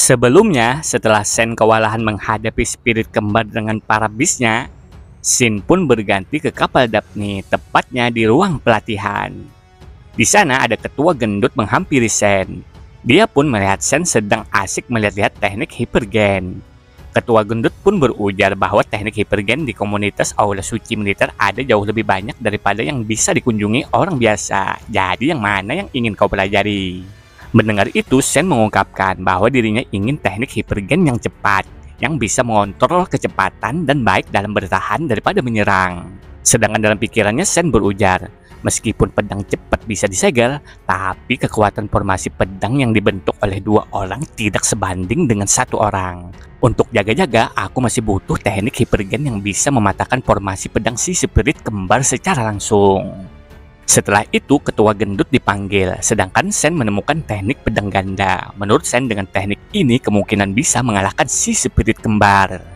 Sebelumnya, setelah Sen kewalahan menghadapi spirit kembar dengan para bisnya, Shin pun berganti ke kapal Daphne, tepatnya di ruang pelatihan. Di sana ada ketua gendut menghampiri Sen. Dia pun melihat Sen sedang asik melihat-lihat teknik hipergen. Ketua gendut pun berujar bahwa teknik hipergen di komunitas Aula Suci Militer ada jauh lebih banyak daripada yang bisa dikunjungi orang biasa. Jadi yang mana yang ingin kau pelajari? Mendengar itu, Sen mengungkapkan bahwa dirinya ingin teknik hipergen yang cepat, yang bisa mengontrol kecepatan dan baik dalam bertahan daripada menyerang. Sedangkan dalam pikirannya Sen berujar, meskipun pedang cepat bisa disegel, tapi kekuatan formasi pedang yang dibentuk oleh dua orang tidak sebanding dengan satu orang. Untuk jaga-jaga, aku masih butuh teknik hipergen yang bisa mematahkan formasi pedang si spirit kembar secara langsung. Setelah itu, ketua gendut dipanggil, sedangkan Sen menemukan teknik pedang ganda. Menurut Sen, dengan teknik ini kemungkinan bisa mengalahkan si spirit kembar.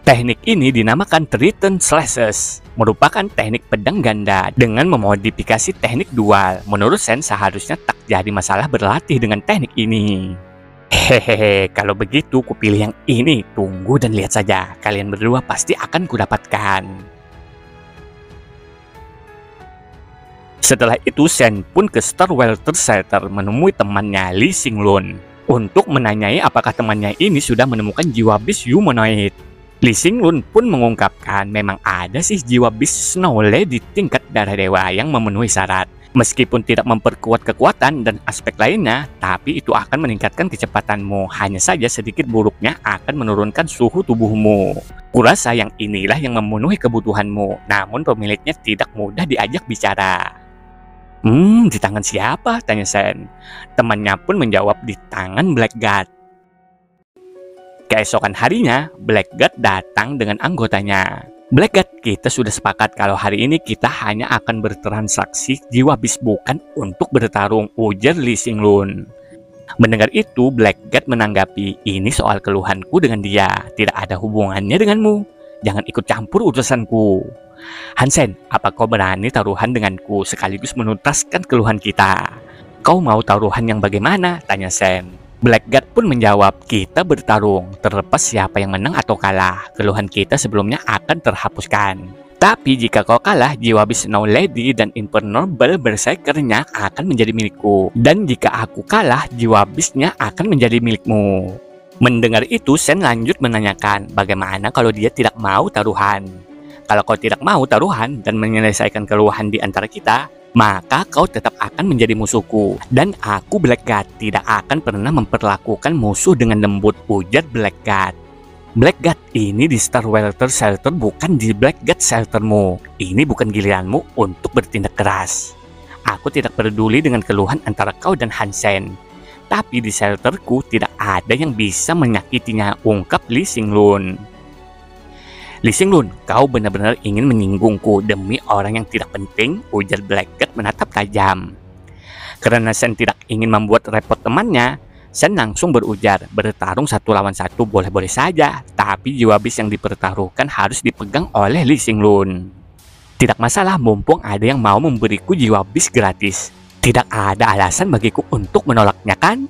Teknik ini dinamakan Triton Slashes, merupakan teknik pedang ganda dengan memodifikasi teknik dual. Menurut Sen, seharusnya tak jadi masalah berlatih dengan teknik ini. Hehehe, kalau begitu kupilih yang ini. Tunggu dan lihat saja, kalian berdua pasti akan kudapatkan. Setelah itu, Sen pun ke Starwater Shelter menemui temannya Lee Xinglun untuk menanyai apakah temannya ini sudah menemukan jiwa bis humanoid. Lee Xinglun pun mengungkapkan memang ada sih jiwa bis Snow Lady tingkat darah dewa yang memenuhi syarat. Meskipun tidak memperkuat kekuatan dan aspek lainnya, tapi itu akan meningkatkan kecepatanmu. Hanya saja sedikit buruknya akan menurunkan suhu tubuhmu. Kurasa yang inilah yang memenuhi kebutuhanmu, namun pemiliknya tidak mudah diajak bicara. Di tangan siapa? Tanya Sen. Temannya pun menjawab di tangan Blackguard. Keesokan harinya, Blackguard datang dengan anggotanya. Blackguard, kita sudah sepakat kalau hari ini kita hanya akan bertransaksi jiwa bis, bukan untuk bertarung, ujar Lee Xinglun. Mendengar itu, Blackguard menanggapi, ini soal keluhanku dengan dia, tidak ada hubungannya denganmu. Jangan ikut campur urusanku. Hansen, apa kau berani taruhan denganku sekaligus menuntaskan keluhan kita? Kau mau taruhan yang bagaimana? Tanya Sen. Blackguard pun menjawab, kita bertarung, terlepas siapa yang menang atau kalah. Keluhan kita sebelumnya akan terhapuskan. Tapi jika kau kalah, jiwa bis Snow Lady dan Infernal Berserkernya akan menjadi milikku. Dan jika aku kalah, jiwa bisnya akan menjadi milikmu. Mendengar itu, Sen lanjut menanyakan, bagaimana kalau dia tidak mau taruhan? Kalau kau tidak mau taruhan dan menyelesaikan keluhan di antara kita, maka kau tetap akan menjadi musuhku. Dan aku, Blackguard, tidak akan pernah memperlakukan musuh dengan lembut, ujar Blackguard. Blackguard, ini di Starwater Shelter, bukan di Blackguard Sheltermu. Ini bukan giliranmu untuk bertindak keras. Aku tidak peduli dengan keluhan antara kau dan Hansen. Tapi di shelterku tidak ada yang bisa menyakitinya, ungkap Lee Xinglun. Lee Xinglun, kau benar-benar ingin menyinggungku demi orang yang tidak penting, ujar Blackguard menatap tajam. Karena Sen tidak ingin membuat repot temannya, Sen langsung berujar, bertarung satu lawan satu boleh-boleh saja, tapi jiwa bis yang dipertaruhkan harus dipegang oleh Lee Xinglun. Tidak masalah, mumpung ada yang mau memberiku jiwa bis gratis. Tidak ada alasan bagiku untuk menolaknya, kan?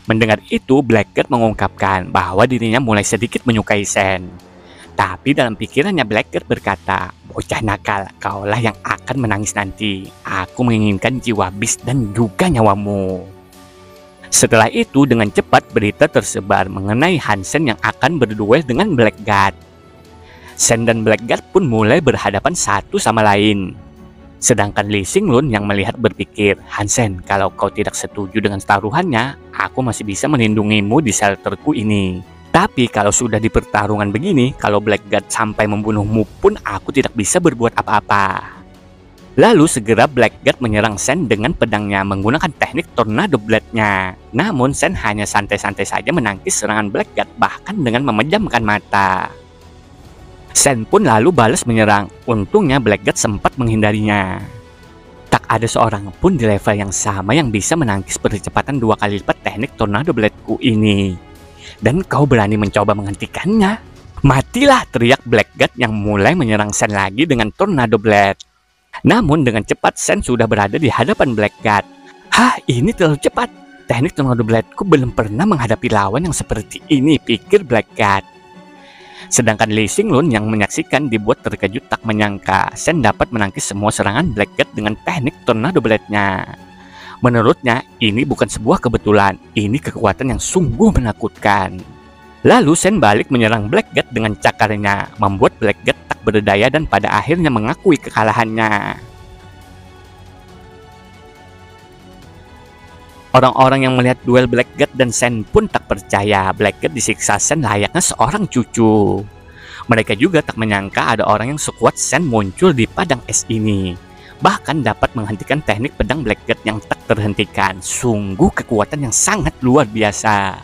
Mendengar itu, Blackguard mengungkapkan bahwa dirinya mulai sedikit menyukai Sen. Tapi dalam pikirannya Blackguard berkata, bocah nakal, kaulah yang akan menangis nanti. Aku menginginkan jiwa bis dan juga nyawamu. Setelah itu, dengan cepat berita tersebar mengenai Hansen yang akan berduel dengan Blackguard. Sen dan Blackguard pun mulai berhadapan satu sama lain. Sedangkan Lee Xinglun yang melihat berpikir, Hansen, kalau kau tidak setuju dengan taruhannya, aku masih bisa melindungimu di shelterku ini. Tapi kalau sudah di pertarungan begini, kalau Blackguard sampai membunuhmu pun aku tidak bisa berbuat apa-apa. Lalu segera Blackguard menyerang Sen dengan pedangnya menggunakan teknik Tornado Blade-nya. Namun Sen hanya santai-santai saja menangkis serangan Blackguard, bahkan dengan memejamkan mata. Sen pun lalu balas menyerang, untungnya Blackguard sempat menghindarinya. Tak ada seorang pun di level yang sama yang bisa menangkis percepatan 2 kali lipat teknik Tornado Blade-ku ini. Dan kau berani mencoba menghentikannya? Matilah, teriak Blackguard yang mulai menyerang Sen lagi dengan Tornado Blade. Namun dengan cepat Sen sudah berada di hadapan Blackguard. Hah, ini terlalu cepat. teknik Tornado Blade-ku belum pernah menghadapi lawan yang seperti ini, pikir Blackguard. Sedangkan Lee Singlun yang menyaksikan dibuat terkejut tak menyangka Sen dapat menangkis semua serangan Blackguard dengan teknik Tornado Blade-nya. Menurutnya, ini bukan sebuah kebetulan, ini kekuatan yang sungguh menakutkan. Lalu Sen balik menyerang Blackguard dengan cakarnya, membuat Blackguard tak berdaya dan pada akhirnya mengakui kekalahannya. Orang-orang yang melihat duel Blackguard dan Sen pun tak percaya Blackguard disiksa Sen layaknya seorang cucu. Mereka juga tak menyangka ada orang yang sekuat Sen muncul di padang es ini. Bahkan dapat menghentikan teknik pedang Blackguard yang tak terhentikan. Sungguh kekuatan yang sangat luar biasa.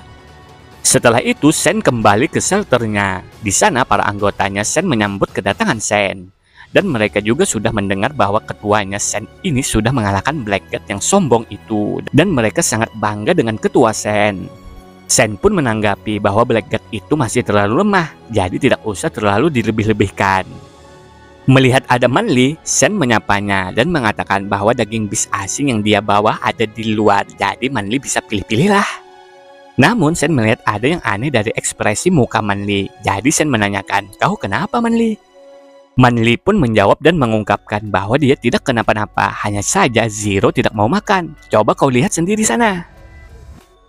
Setelah itu Sen kembali ke shelternya. Di sana para anggotanya Sen menyambut kedatangan Sen. Dan mereka juga sudah mendengar bahwa ketuanya Sen ini sudah mengalahkan Blackguard yang sombong itu. Dan mereka sangat bangga dengan ketua Sen. Sen pun menanggapi bahwa Blackguard itu masih terlalu lemah, jadi tidak usah terlalu dilebih-lebihkan. Melihat ada Manli, Sen menyapanya dan mengatakan bahwa daging bis asing yang dia bawa ada di luar, jadi Manli bisa pilih-pilih lah. Namun Sen melihat ada yang aneh dari ekspresi muka Manli, jadi Sen menanyakan, "Kau kenapa Manli?" Manli pun menjawab dan mengungkapkan bahwa dia tidak kenapa-napa, hanya saja Zero tidak mau makan. Coba kau lihat sendiri sana.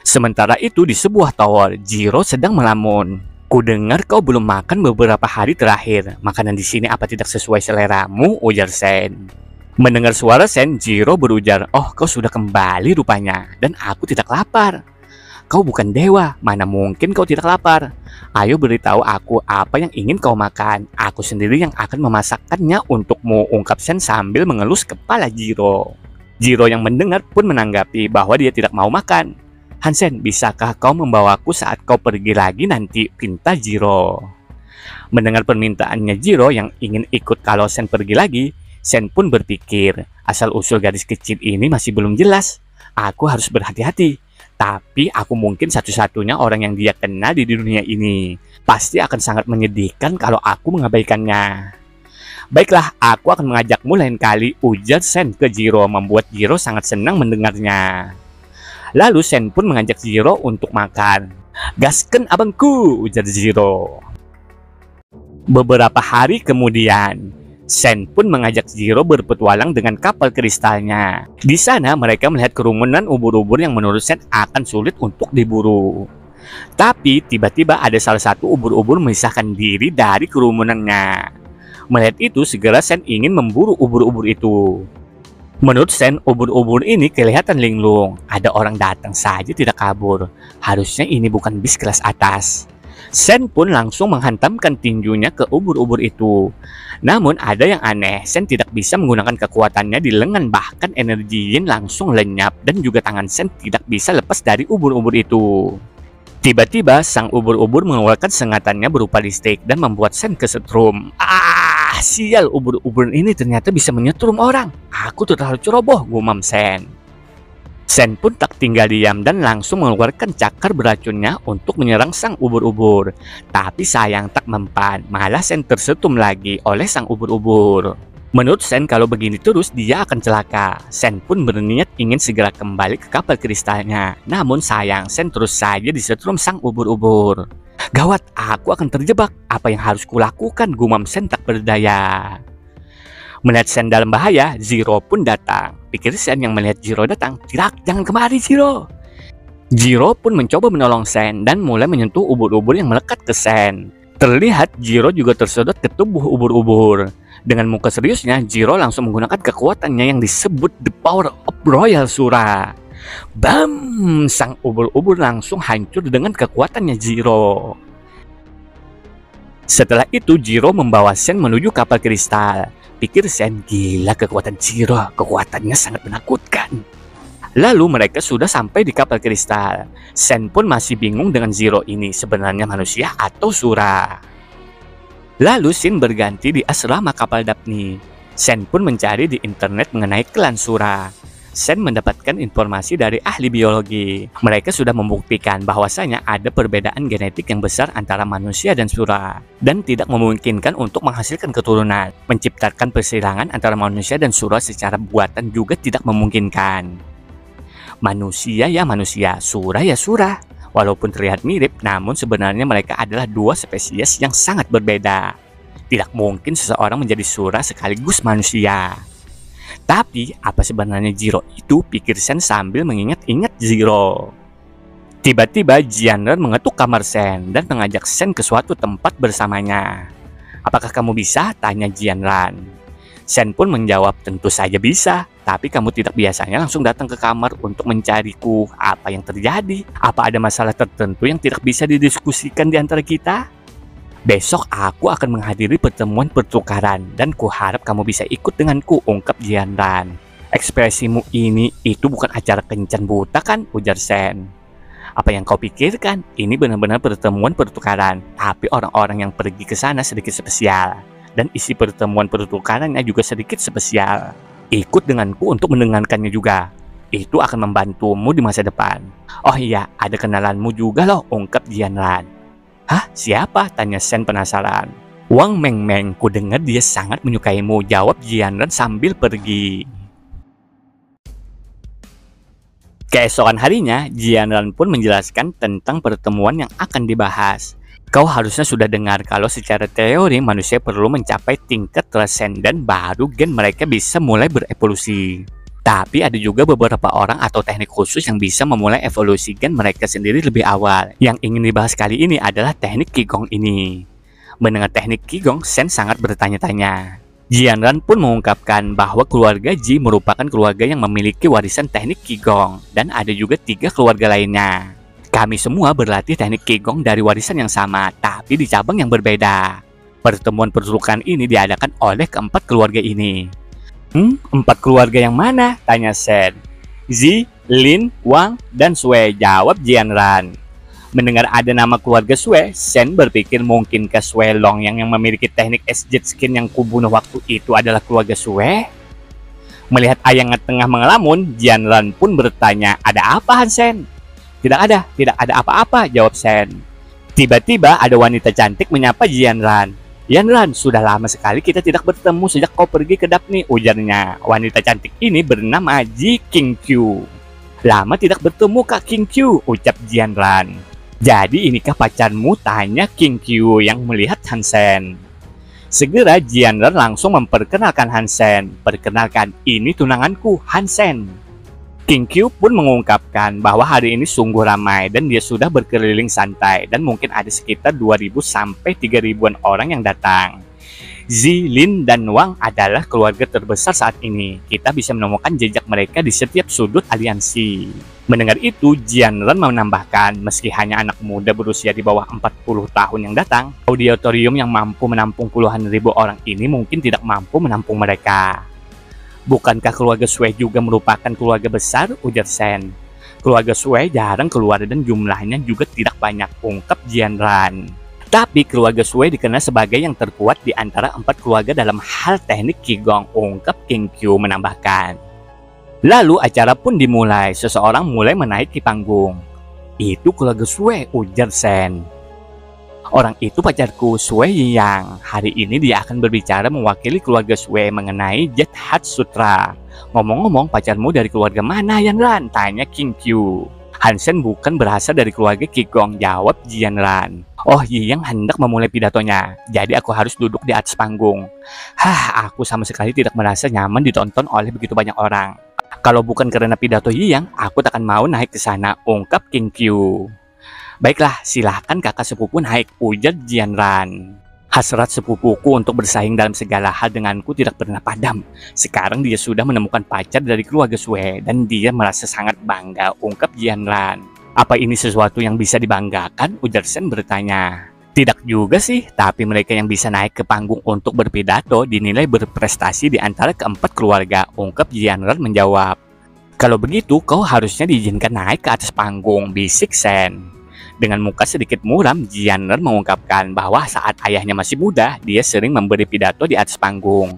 Sementara itu di sebuah tower, Zero sedang melamun. Kudengar kau belum makan beberapa hari terakhir. Makanan di sini apa tidak sesuai seleramu? Ujar Sen. Mendengar suara Sen, Zero berujar, "Oh, kau sudah kembali rupanya, dan aku tidak lapar." "Kau bukan dewa, mana mungkin kau tidak lapar? Ayo beritahu aku apa yang ingin kau makan. Aku sendiri yang akan memasakkannya untukmu," ungkap Sen sambil mengelus kepala Zero. Zero yang mendengar pun menanggapi bahwa dia tidak mau makan. "Hansen, bisakah kau membawaku saat kau pergi lagi nanti?" pinta Zero. Mendengar permintaannya Zero yang ingin ikut kalau Sen pergi lagi, Sen pun berpikir, asal-usul gadis kecil ini masih belum jelas. Aku harus berhati-hati. Tapi aku mungkin satu-satunya orang yang dia kenal di dunia ini. Pasti akan sangat menyedihkan kalau aku mengabaikannya. "Baiklah, aku akan mengajakmu lain kali," ujar Sen ke Zero, membuat Zero sangat senang mendengarnya. Lalu Sen pun mengajak Zero untuk makan. "Gasken abangku," ujar Zero. Beberapa hari kemudian, Sen pun mengajak Zero berpetualang dengan kapal kristalnya. Di sana mereka melihat kerumunan ubur-ubur yang menurut Sen akan sulit untuk diburu. Tapi tiba-tiba ada salah satu ubur-ubur memisahkan diri dari kerumunannya. Melihat itu segera Sen ingin memburu ubur-ubur itu. Menurut Sen, ubur-ubur ini kelihatan linglung. Ada orang datang saja tidak kabur. Harusnya ini bukan bis kelas atas. Sen pun langsung menghantamkan tinjunya ke ubur-ubur itu. Namun ada yang aneh, Sen tidak bisa menggunakan kekuatannya di lengan, bahkan energi Yin langsung lenyap dan juga tangan Sen tidak bisa lepas dari ubur-ubur itu. Tiba-tiba sang ubur-ubur mengeluarkan sengatannya berupa listrik dan membuat Sen kesetrum. Sial, ubur-ubur ini ternyata bisa menyetrum orang. Aku terlalu ceroboh, gumam Sen. Sen pun tak tinggal diam dan langsung mengeluarkan cakar beracunnya untuk menyerang sang ubur-ubur. Tapi sayang tak mempan, malah Sen tersetum lagi oleh sang ubur-ubur. Menurut Sen kalau begini terus dia akan celaka. Sen pun berniat ingin segera kembali ke kapal kristalnya. Namun sayang Sen terus saja disetrum sang ubur-ubur. Gawat, aku akan terjebak. Apa yang harus kulakukan, gumam Sen tak berdaya. Melihat Sen dalam bahaya, Zero pun datang. Pikir Sen yang melihat Zero datang, "Tidak, jangan kemari Zero." Zero pun mencoba menolong Sen dan mulai menyentuh ubur-ubur yang melekat ke Sen. Terlihat Zero juga tersedot ke tubuh ubur-ubur. Dengan muka seriusnya, Zero langsung menggunakan kekuatannya yang disebut The Power of Royal Sura. Bam! Sang ubur-ubur langsung hancur dengan kekuatannya Zero. Setelah itu Zero membawa Sen menuju kapal kristal. Pikir Sen, gila kekuatan Zero, kekuatannya sangat menakutkan. Lalu mereka sudah sampai di kapal kristal. Sen pun masih bingung dengan Zero ini, sebenarnya manusia atau Sura. Lalu scene berganti di asrama kapal Daphne. Sen pun mencari di internet mengenai klan Sura. Sen mendapatkan informasi dari ahli biologi. Mereka sudah membuktikan bahwasanya ada perbedaan genetik yang besar antara manusia dan Sura, dan tidak memungkinkan untuk menghasilkan keturunan. Menciptakan persilangan antara manusia dan Sura secara buatan juga tidak memungkinkan. Manusia ya manusia, sura ya sura. Walaupun terlihat mirip, namun sebenarnya mereka adalah dua spesies yang sangat berbeda. Tidak mungkin seseorang menjadi sura sekaligus manusia. Tapi, apa sebenarnya Jiro itu? Pikir Sen sambil mengingat-ingat Jiro. Tiba-tiba Jianren mengetuk kamar Sen dan mengajak Sen ke suatu tempat bersamanya. "Apakah kamu bisa?" tanya Jianren. Sen pun menjawab, "Tentu saja bisa, tapi kamu tidak biasanya langsung datang ke kamar untuk mencariku. Apa yang terjadi? Apa ada masalah tertentu yang tidak bisa didiskusikan di antara kita?" "Besok aku akan menghadiri pertemuan pertukaran dan kuharap kamu bisa ikut denganku," ungkap Jianren. "Ekspresimu ini itu bukan acara kencan buta kan?" ujar Sen. "Apa yang kau pikirkan? Ini benar-benar pertemuan pertukaran, tapi orang-orang yang pergi ke sana sedikit spesial. Dan isi pertemuan pertukarannya juga sedikit spesial. Ikut denganku untuk mendengarkannya juga. Itu akan membantumu di masa depan." "Oh iya, ada kenalanmu juga loh," ungkap Jianren. "Hah, siapa?" tanya Sen penasaran. "Wang Mengmeng, ku dengar dia sangat menyukaimu," jawab Jianren sambil pergi. Keesokan harinya, Jianren pun menjelaskan tentang pertemuan yang akan dibahas. "Kau harusnya sudah dengar kalau secara teori manusia perlu mencapai tingkat transenden baru gen mereka bisa mulai berevolusi. Tapi ada juga beberapa orang atau teknik khusus yang bisa memulai evolusi gen mereka sendiri lebih awal. Yang ingin dibahas kali ini adalah teknik Qigong ini." Mendengar teknik Qigong, Sen sangat bertanya-tanya. Jianren pun mengungkapkan bahwa keluarga Ji merupakan keluarga yang memiliki warisan teknik Qigong, dan ada juga 3 keluarga lainnya. "Kami semua berlatih teknik Qigong dari warisan yang sama, tapi di cabang yang berbeda. Pertemuan pertukaran ini diadakan oleh keempat keluarga ini." "Empat keluarga yang mana?" tanya Sen. "Zi, Lin, Wang, dan Sui," jawab Jianren. Mendengar ada nama keluarga Sui, Sen berpikir mungkinkah Sui Long yang memiliki teknik S-Jet Skin yang kubunuh waktu itu adalah keluarga Sui? Melihat ayahnya tengah mengelamun, Jianren pun bertanya, "Ada apa, Hansen?" Tidak ada apa-apa," jawab Sen. Tiba-tiba ada wanita cantik menyapa Jianren. "Jianren, sudah lama sekali kita tidak bertemu sejak kau pergi ke Dapni," ujarnya. Wanita cantik ini bernama Ji Qingqiu. "Lama tidak bertemu Kak Qingqiu," ucap Jianren. "Jadi inikah pacarmu?" tanya Qingqiu yang melihat Hansen. Segera Jianren langsung memperkenalkan Hansen. "Perkenalkan, ini tunanganku, Hansen." Qingqiu pun mengungkapkan bahwa hari ini sungguh ramai dan dia sudah berkeliling santai dan mungkin ada sekitar 2.000 sampai 3.000-an orang yang datang. Zi, Lin, dan Wang adalah keluarga terbesar saat ini. Kita bisa menemukan jejak mereka di setiap sudut aliansi. Mendengar itu, Jianren menambahkan, meski hanya anak muda berusia di bawah 40 tahun yang datang, auditorium yang mampu menampung puluhan ribu orang ini mungkin tidak mampu menampung mereka. "Bukankah keluarga Sui juga merupakan keluarga besar?" ujar Sen. "Keluarga Sui jarang keluar dan jumlahnya juga tidak banyak," ungkap Jianren. "Tapi keluarga Sui dikenal sebagai yang terkuat di antara 4 keluarga dalam hal teknik Qigong," ungkap Qingqiu menambahkan. Lalu acara pun dimulai. Seseorang mulai menaiki panggung. "Itu keluarga Sui," ujar Sen. "Orang itu pacarku, Sui Yang. Hari ini dia akan berbicara mewakili keluarga Sui mengenai Jet Hat Sutra. Ngomong-ngomong, pacarmu dari keluarga mana, Yanran?" tanya Qingqiu. "Hansen bukan berasal dari keluarga Qigong," jawab Jianren. "Oh, Yang hendak memulai pidatonya, jadi aku harus duduk di atas panggung. Aku sama sekali tidak merasa nyaman ditonton oleh begitu banyak orang. Kalau bukan karena pidato Yang, aku tak akan mau naik ke sana," ungkap Qingqiu. "Baiklah, silahkan kakak sepupu naik," ujar Jianren. "Hasrat sepupuku untuk bersaing dalam segala hal denganku tidak pernah padam. Sekarang dia sudah menemukan pacar dari keluarga Sui dan dia merasa sangat bangga," ungkap Jianren. "Apa ini sesuatu yang bisa dibanggakan?" ujar Sen bertanya. "Tidak juga sih, tapi mereka yang bisa naik ke panggung untuk berpidato dinilai berprestasi di antara keempat keluarga," ungkap Jianren menjawab. "Kalau begitu, kau harusnya diizinkan naik ke atas panggung," bisik Sen. Dengan muka sedikit muram, Jianren mengungkapkan bahwa saat ayahnya masih muda, dia sering memberi pidato di atas panggung.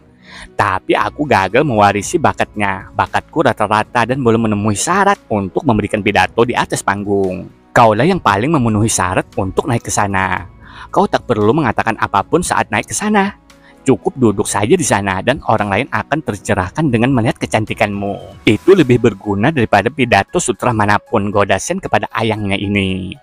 "Tapi aku gagal mewarisi bakatnya. Bakatku rata-rata dan belum memenuhi syarat untuk memberikan pidato di atas panggung. Kaulah yang paling memenuhi syarat untuk naik ke sana. Kau tak perlu mengatakan apapun saat naik ke sana. Cukup duduk saja di sana dan orang lain akan tercerahkan dengan melihat kecantikanmu. Itu lebih berguna daripada pidato sutra manapun, goda Shen kepada ayangnya ini.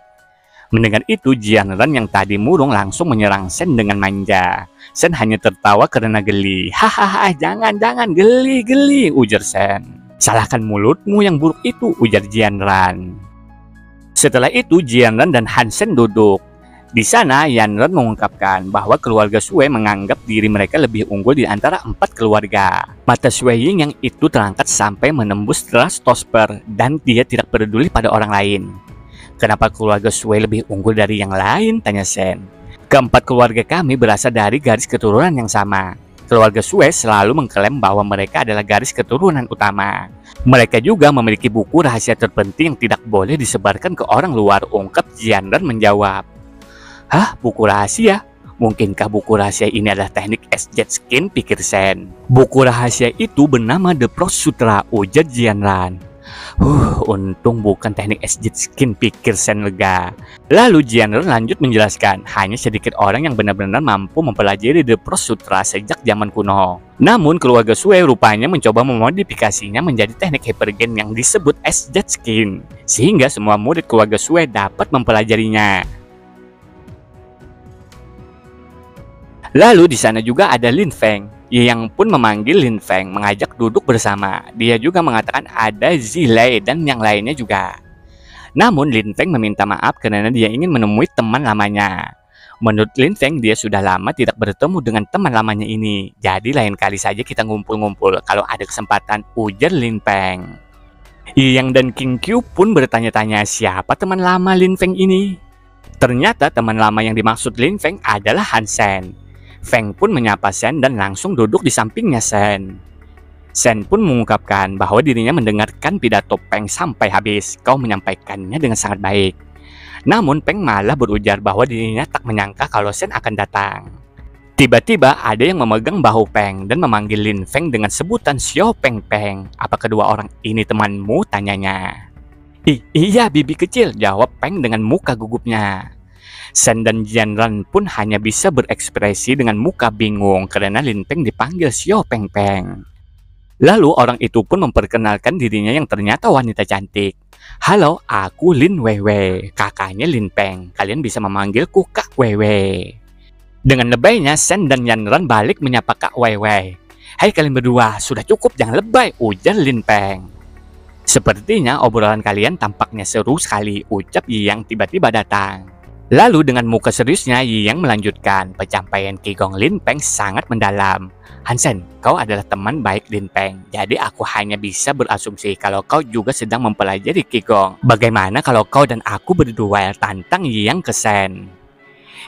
Mendengar itu, Jianren yang tadi murung langsung menyerang Shen dengan manja. Shen hanya tertawa karena geli. Hahaha, jangan geli, ujar Shen. Salahkan mulutmu yang buruk itu, ujar Jianren. Setelah itu, Jianren dan Han Sen duduk. Di sana, Yanren mengungkapkan bahwa keluarga Sui menganggap diri mereka lebih unggul di antara 4 keluarga. Mata Sui Ying yang itu terangkat sampai menembus stratosfer dan dia tidak peduli pada orang lain. Kenapa keluarga Sui lebih unggul dari yang lain? Tanya Shen. Keempat keluarga kami berasal dari garis keturunan yang sama. Keluarga Sui selalu mengklaim bahwa mereka adalah garis keturunan utama. Mereka juga memiliki buku rahasia terpenting yang tidak boleh disebarkan ke orang luar, ungkap Jianren menjawab. Hah, buku rahasia? Mungkinkah buku rahasia ini adalah teknik S-Jet Skin, pikir Shen. Buku rahasia itu bernama The Pro Sutra, ujar Jianren. Untung bukan teknik S-Jet Skin, pikir Shen lega. Lalu Jianren lanjut menjelaskan, hanya sedikit orang yang benar-benar mampu mempelajari The Pro Sutra sejak zaman kuno. Namun keluarga Sui rupanya mencoba memodifikasinya menjadi teknik hypergen yang disebut S-Jet Skin, sehingga semua murid keluarga Sui dapat mempelajarinya. Lalu di sana juga ada Lin Feng, yang pun memanggil Lin Feng mengajak duduk bersama. Dia juga mengatakan ada Zilei dan yang lainnya juga. Namun Lin Feng meminta maaf karena dia ingin menemui teman lamanya. Menurut Lin Feng, dia sudah lama tidak bertemu dengan teman lamanya ini. Jadi lain kali saja kita ngumpul-ngumpul kalau ada kesempatan, ujar Lin Feng. Yang dan King Qiu pun bertanya-tanya siapa teman lama Lin Feng ini. Ternyata teman lama yang dimaksud Lin Feng adalah Han Sen. Feng pun menyapa Shen dan langsung duduk di sampingnya Shen. Shen pun mengungkapkan bahwa dirinya mendengarkan pidato Peng sampai habis. Kau menyampaikannya dengan sangat baik. Namun Peng malah berujar bahwa dirinya tak menyangka kalau Shen akan datang. Tiba-tiba ada yang memegang bahu Peng dan memanggil Lin Feng dengan sebutan Xiao Peng Peng. Apa kedua orang ini temanmu? Tanyanya. Iya bibi kecil, jawab Peng dengan muka gugupnya. Shen dan Jianren pun hanya bisa berekspresi dengan muka bingung karena Lin Feng dipanggil Xiao Peng Peng. Lalu orang itu pun memperkenalkan dirinya yang ternyata wanita cantik. Halo, aku Lin Weiwei, kakaknya Lin Feng. Kalian bisa memanggilku Kak Weiwei. Dengan lebaynya, Shen dan Jianren balik menyapa Kak Weiwei. Hai kalian berdua, sudah cukup jangan lebay, ujar Lin Feng. Sepertinya obrolan kalian tampaknya seru sekali, ucap Yang tiba-tiba datang. Lalu dengan muka seriusnya, Yang melanjutkan, pencapaian Qigong Lin Feng sangat mendalam. Hansen, kau adalah teman baik Lin Feng, jadi aku hanya bisa berasumsi kalau kau juga sedang mempelajari Qigong. Bagaimana kalau kau dan aku berduel, tantang Yang ke Shen.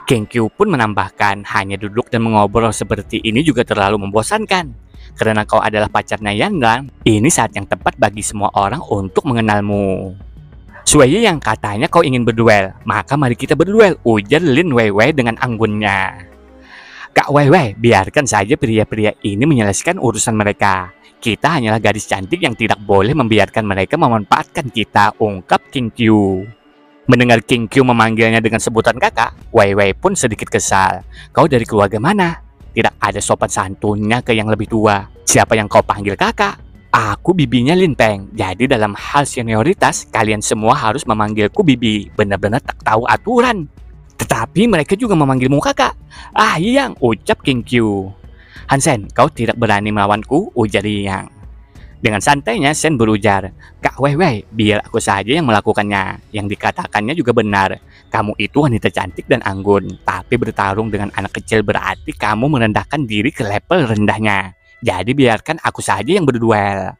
King Qiu pun menambahkan, hanya duduk dan mengobrol seperti ini juga terlalu membosankan. Karena kau adalah pacarnya Yanran, ini saat yang tepat bagi semua orang untuk mengenalmu. Sui yang katanya kau ingin berduel, maka mari kita berduel, ujar Lin Weiwei dengan anggunnya. Kak Weiwei, biarkan saja pria-pria ini menyelesaikan urusan mereka. Kita hanyalah gadis cantik yang tidak boleh membiarkan mereka memanfaatkan kita, ungkap King Qiu. Mendengar King Qiu memanggilnya dengan sebutan kakak, Weiwei pun sedikit kesal. Kau dari keluarga mana? Tidak ada sopan santunnya ke yang lebih tua. Siapa yang kau panggil kakak? Aku bibinya Lin Feng, jadi dalam hal senioritas, kalian semua harus memanggilku bibi, benar-benar tak tahu aturan. Tetapi mereka juga memanggilmu kakak. Yang, ucap King Qiu. Hansen, kau tidak berani melawanku, ujar Yang. Dengan santainya, Shen berujar, Kak Weiwei, biar aku saja yang melakukannya. Yang dikatakannya juga benar, kamu itu wanita cantik dan anggun, tapi bertarung dengan anak kecil berarti kamu merendahkan diri ke level rendahnya. Jadi biarkan aku saja yang berduel.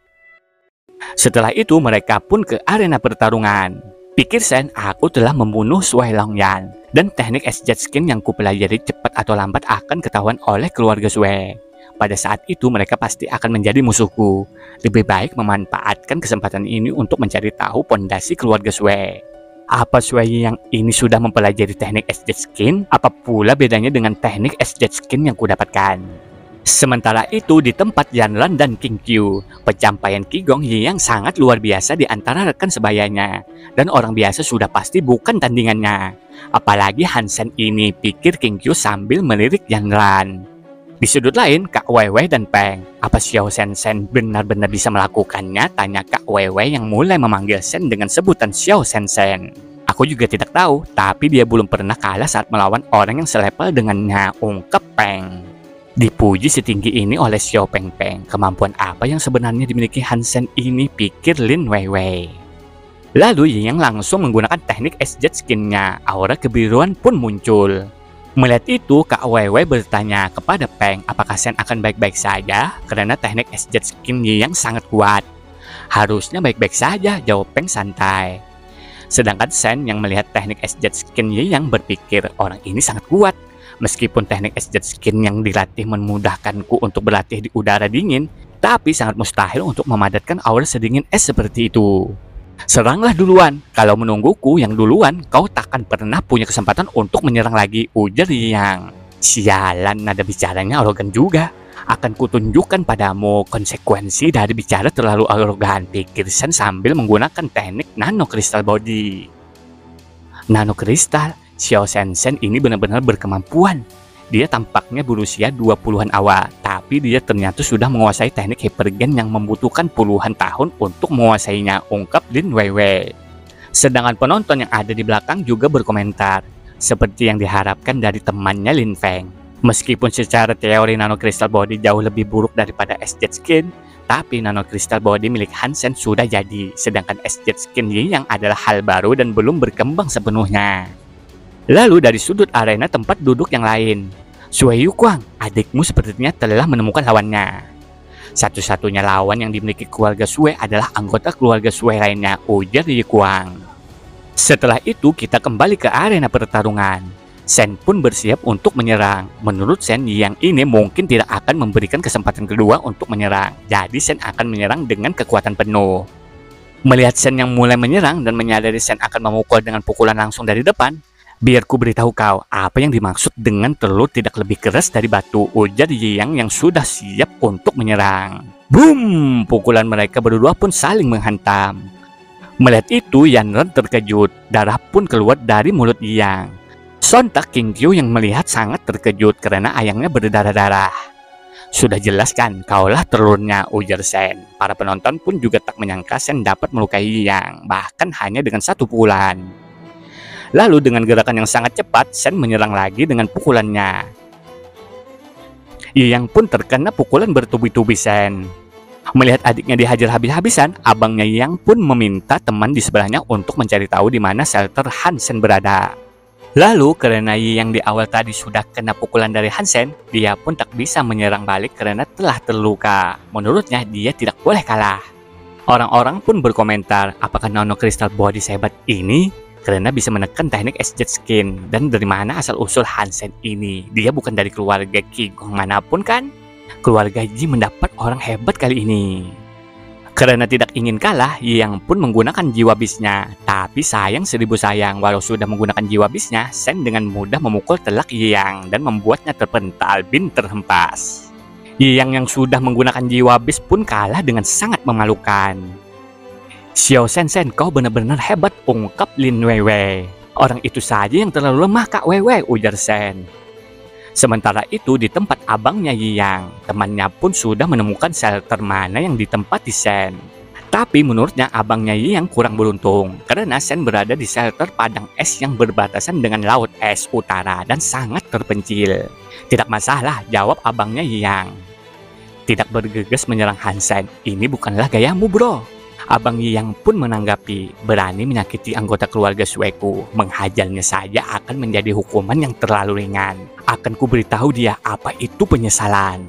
Setelah itu mereka pun ke arena pertarungan. Pikir Shen, aku telah membunuh Sui Longyan. Dan teknik S-Jet Skin yang kupelajari cepat atau lambat akan ketahuan oleh keluarga Sui. Pada saat itu mereka pasti akan menjadi musuhku. Lebih baik memanfaatkan kesempatan ini untuk mencari tahu pondasi keluarga Sui. Apa Sui yang ini sudah mempelajari teknik S-Jet Skin? Apa pula bedanya dengan teknik S-Jet Skin yang kudapatkan? Sementara itu di tempat Yanran dan King Qiu, pencapaian Qigong yang sangat luar biasa di antara rekan sebayanya. Dan orang biasa sudah pasti bukan tandingannya. Apalagi Hansen ini, pikir King Qiu sambil melirik Yanran. Di sudut lain, Kak Wewe dan Peng. Apa Xiao Shen benar-benar bisa melakukannya? Tanya Kak Wewe yang mulai memanggil Shen dengan sebutan Xiao Shen. Aku juga tidak tahu, tapi dia belum pernah kalah saat melawan orang yang selevel dengannya, ungkap Peng. Dipuji setinggi ini oleh Xiao Peng. Kemampuan apa yang sebenarnya dimiliki Han Sen ini, pikir Lin Weiwei. Lalu Yang langsung menggunakan teknik S-Jet Skin-nya. Aura kebiruan pun muncul. Melihat itu, Kak Wewe bertanya kepada Peng apakah Shen akan baik-baik saja karena teknik S-Jet Skin yang sangat kuat. Harusnya baik-baik saja, jawab Peng santai. Sedangkan Shen yang melihat teknik S-Jet Skin yang berpikir orang ini sangat kuat. Meskipun teknik S-Jet Skin yang dilatih memudahkanku untuk berlatih di udara dingin, tapi sangat mustahil untuk memadatkan aura sedingin es seperti itu. Seranglah duluan, kalau menungguku yang duluan, kau takkan pernah punya kesempatan untuk menyerang lagi, ujar Yang. Sialan, nada bicaranya arogan juga. Akan kutunjukkan padamu konsekuensi dari bicara terlalu arogan, pikir Shen sambil menggunakan teknik Nano Crystal Body. Nano Crystal, Xiao Shen ini benar-benar berkemampuan. Dia tampaknya berusia 20-an awal, tapi dia ternyata sudah menguasai teknik hypergen yang membutuhkan puluhan tahun untuk menguasainya, ungkap Lin Weiwei. Sedangkan penonton yang ada di belakang juga berkomentar, seperti yang diharapkan dari temannya Lin Feng. Meskipun secara teori Nano Crystal Body jauh lebih buruk daripada S-Jet Skin, tapi Nano Crystal Body milik Han Sen sudah jadi, sedangkan S-Jet Skin yang adalah hal baru dan belum berkembang sepenuhnya. Lalu dari sudut arena tempat duduk yang lain, Sui Yuquang, adikmu sepertinya telah menemukan lawannya. Satu-satunya lawan yang dimiliki keluarga Sui adalah anggota keluarga Sui lainnya, ujar Yuquang. Setelah itu kita kembali ke arena pertarungan. Shen pun bersiap untuk menyerang. Menurut Shen, yang ini mungkin tidak akan memberikan kesempatan kedua untuk menyerang. Jadi Shen akan menyerang dengan kekuatan penuh. Melihat Shen yang mulai menyerang dan menyadari Shen akan memukul dengan pukulan langsung dari depan, biar ku beritahu kau apa yang dimaksud dengan telur tidak lebih keras dari batu, ujar Yang sudah siap untuk menyerang. Boom! Pukulan mereka berdua pun saling menghantam. Melihat itu, Yanren terkejut. Darah pun keluar dari mulut Yang. Sontak King Qiu yang melihat sangat terkejut karena ayangnya berdarah-darah. Sudah jelas kan, kaulah telurnya, ujar Shen. Para penonton pun juga tak menyangka Shen dapat melukai Yang, bahkan hanya dengan satu pukulan. Lalu dengan gerakan yang sangat cepat, Shen menyerang lagi dengan pukulannya. Yang pun terkena pukulan bertubi-tubi Shen. Melihat adiknya dihajar habis-habisan, abangnya Yang pun meminta teman di sebelahnya untuk mencari tahu di mana shelter Han Sen berada. Lalu karena Yang di awal tadi sudah kena pukulan dari Han Sen, dia pun tak bisa menyerang balik karena telah terluka. Menurutnya dia tidak boleh kalah. Orang-orang pun berkomentar, apakah Nano Crystal Body sehebat ini? Karena bisa menekan teknik S-Jet Skin. Dan dari mana asal-usul Han Sen ini? Dia bukan dari keluarga Qi Gong manapun kan? Keluarga Ji mendapat orang hebat kali ini. Karena tidak ingin kalah, Yang pun menggunakan jiwa bisnya. Tapi sayang seribu sayang, walau sudah menggunakan jiwa bisnya, Shen dengan mudah memukul telak Yang dan membuatnya terpental bin terhempas. Yang sudah menggunakan jiwa bis pun kalah dengan sangat memalukan. Xiao Shen, kau benar-benar hebat, ungkap Lin Weiwei. Orang itu saja yang terlalu lemah, Kak Weiwei, ujar Shen. Sementara itu di tempat abangnya Yang, temannya pun sudah menemukan shelter mana yang ditempati Shen. Tapi menurutnya abangnya Yang kurang beruntung, karena Shen berada di shelter padang es yang berbatasan dengan laut es utara dan sangat terpencil. Tidak masalah, jawab abangnya Yang. Tidak bergegas menyerang Han Sen, ini bukanlah gayamu bro. Abang Yang pun menanggapi, berani menyakiti anggota keluarga Sueku, menghajarnya saja akan menjadi hukuman yang terlalu ringan. Akan ku beritahu dia apa itu penyesalan.